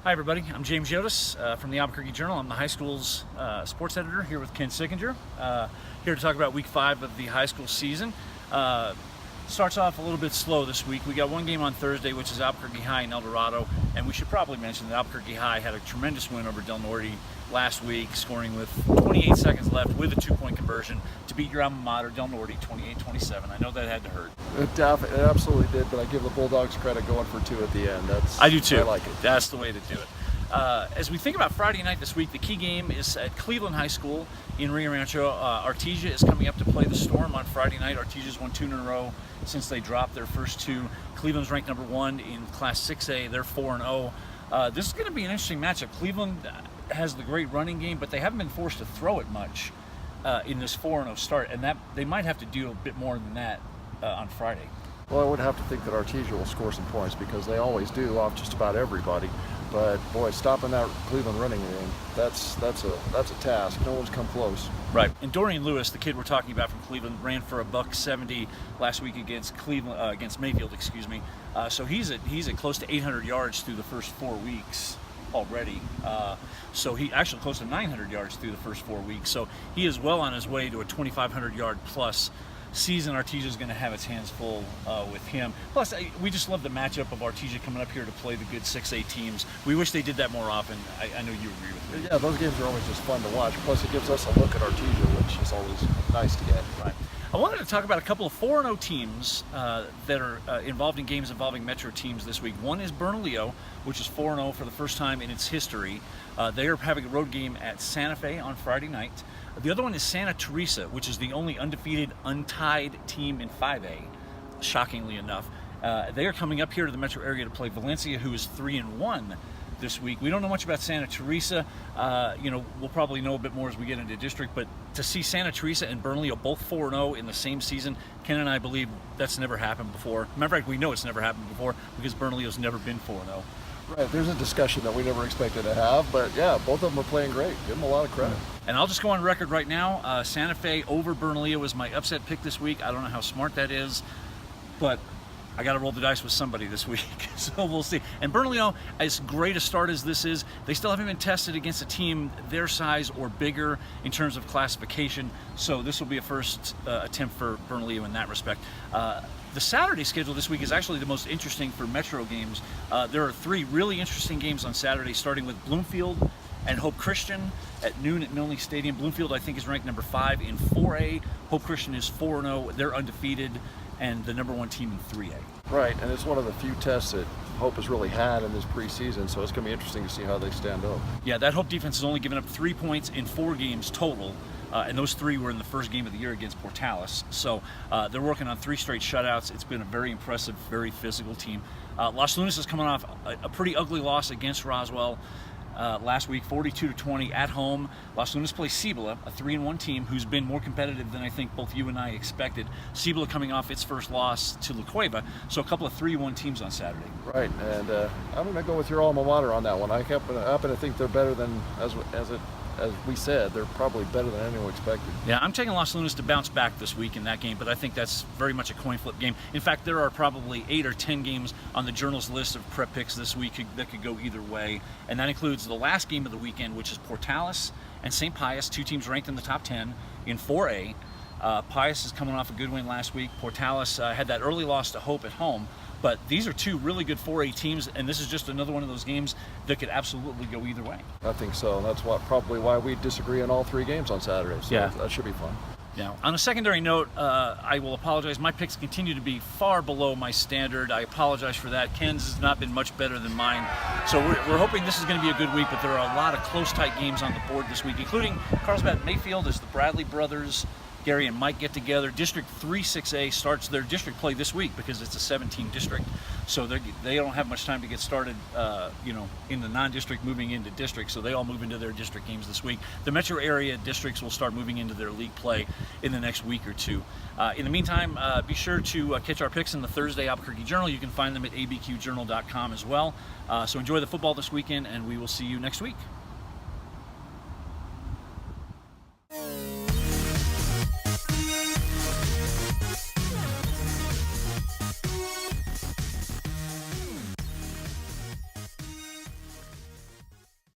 Hi everybody, I'm James Yodice from the Albuquerque Journal. I'm the high school's sports editor here with Ken Sickenger. Here to talk about week 5 of the high school season. Starts off a little bit slow this week. We got one game on Thursday, which is Albuquerque High and El Dorado, and we should probably mention that Albuquerque High had a tremendous win over Del Norte last week, scoring with 28 seconds left with a 2-point conversion to beat your alma mater, Del Norte, 28-27. I know that had to hurt. It absolutely did, but I give the Bulldogs credit going for 2 at the end. I do too. I like it. That's the way to do it. As we think about Friday night this week, the key game is at Cleveland High School in Rio Rancho. Artesia is coming up to play the Storm on Friday night. Artesia's won 2 in a row since they dropped their first 2. Cleveland's ranked number 1 in Class 6A. They're 4-0. This is going to be an interesting matchup. Cleveland has the great running game, but they haven't been forced to throw it much in this 4-0 start, and that they might have to do a bit more than that on Friday. Well, I would have to think that Artesia will score some points because they always do off just about everybody. But boy, stopping that Cleveland running game, that's a task. No one's come close. Right. And Dorian Lewis, the kid we're talking about from Cleveland, ran for $170 last week against Mayfield, so he's at close to 800 yards through the first 4 weeks already. So he actually close to 900 yards through the first 4 weeks. So he is well on his way to a 2,500 yard plus season. Artesia is going to have its hands full with him. Plus, we just love the matchup of Artesia coming up here to play the good 6A teams. We wish they did that more often. I know you agree with me. Yeah, those games are always just fun to watch. Plus, it gives us a look at Artesia, which is always nice to get. Right. I wanted to talk about a couple of 4-0 teams that are involved in games involving Metro teams this week. One is Bernalillo, which is 4-0 for the first time in its history. They are having a road game at Santa Fe on Friday night. The other one is Santa Teresa, which is the only undefeated, untied team in 5A, shockingly enough. They are coming up here to the metro area to play Valencia, who is 3-1 this week. We don't know much about Santa Teresa. We'll probably know a bit more as we get into district, but to see Santa Teresa and Bernalillo both 4-0 in the same season, Ken and I believe that's never happened before. Matter of fact, we know it's never happened before because Bernalillo's never been 4-0. Right, there's a discussion that we never expected to have, but yeah, both of them are playing great. Give them a lot of credit. And I'll just go on record right now, Santa Fe over Bernalillo is my upset pick this week. I don't know how smart that is, but I got to roll the dice with somebody this week, so we'll see. And Bernalillo, as great a start as this is, they still haven't been tested against a team their size or bigger in terms of classification, so this will be a first attempt for Bernalillo in that respect. The Saturday schedule this week is actually the most interesting for Metro games. There are 3 really interesting games on Saturday, starting with Bloomfield and Hope Christian at noon at Milne Stadium. Bloomfield, I think, is ranked number 5 in 4A. Hope Christian is 4-0. They're undefeated and the number 1 team in 3A. Right, and it's one of the few tests that Hope has really had in this preseason, so it's going to be interesting to see how they stand up. Yeah, that Hope defense has only given up 3 points in 4 games total. And those 3 were in the first game of the year against Portales. So they're working on 3 straight shutouts. It's been a very impressive, very physical team. Los Lunas is coming off a pretty ugly loss against Roswell last week, 42-20 at home. Los Lunas plays Cibola, a 3-1 team who's been more competitive than I think both you and I expected. Cibola coming off its first loss to La Cueva, so a couple of 3-1 teams on Saturday. Right, and I'm going to go with your alma mater on that one. I happen to think they're better than, as we said, they're probably better than anyone expected. Yeah, I'm taking Los Lunas to bounce back this week in that game, but I think that's very much a coin flip game. In fact, there are probably 8 or 10 games on the Journal's list of prep picks this week that could go either way, and that includes the last game of the weekend, which is Portales and St. Pius, 2 teams ranked in the top 10 in 4A. Pius is coming off a good win last week. Portales had that early loss to Hope at home. But these are 2 really good 4A teams, and this is just another one of those games that could absolutely go either way. I think so. That's probably why we disagree on all 3 games on Saturday. So yeah, that should be fun. Now, on a secondary note, I will apologize. My picks continue to be far below my standard. I apologize for that. Ken's has not been much better than mine. So we're hoping this is going to be a good week, but there are a lot of close, tight games on the board this week, including Carlsbad Mayfield as the Bradley brothers Gary and Mike get together. District 3-6A starts their district play this week because it's a 17 district, so they don't have much time to get started, in the non-district moving into district, so they all move into their district games this week. The metro area districts will start moving into their league play in the next week or two. In the meantime, be sure to catch our picks in the Thursday Albuquerque Journal. You can find them at abqjournal.com as well. So enjoy the football this weekend, and we will see you next week.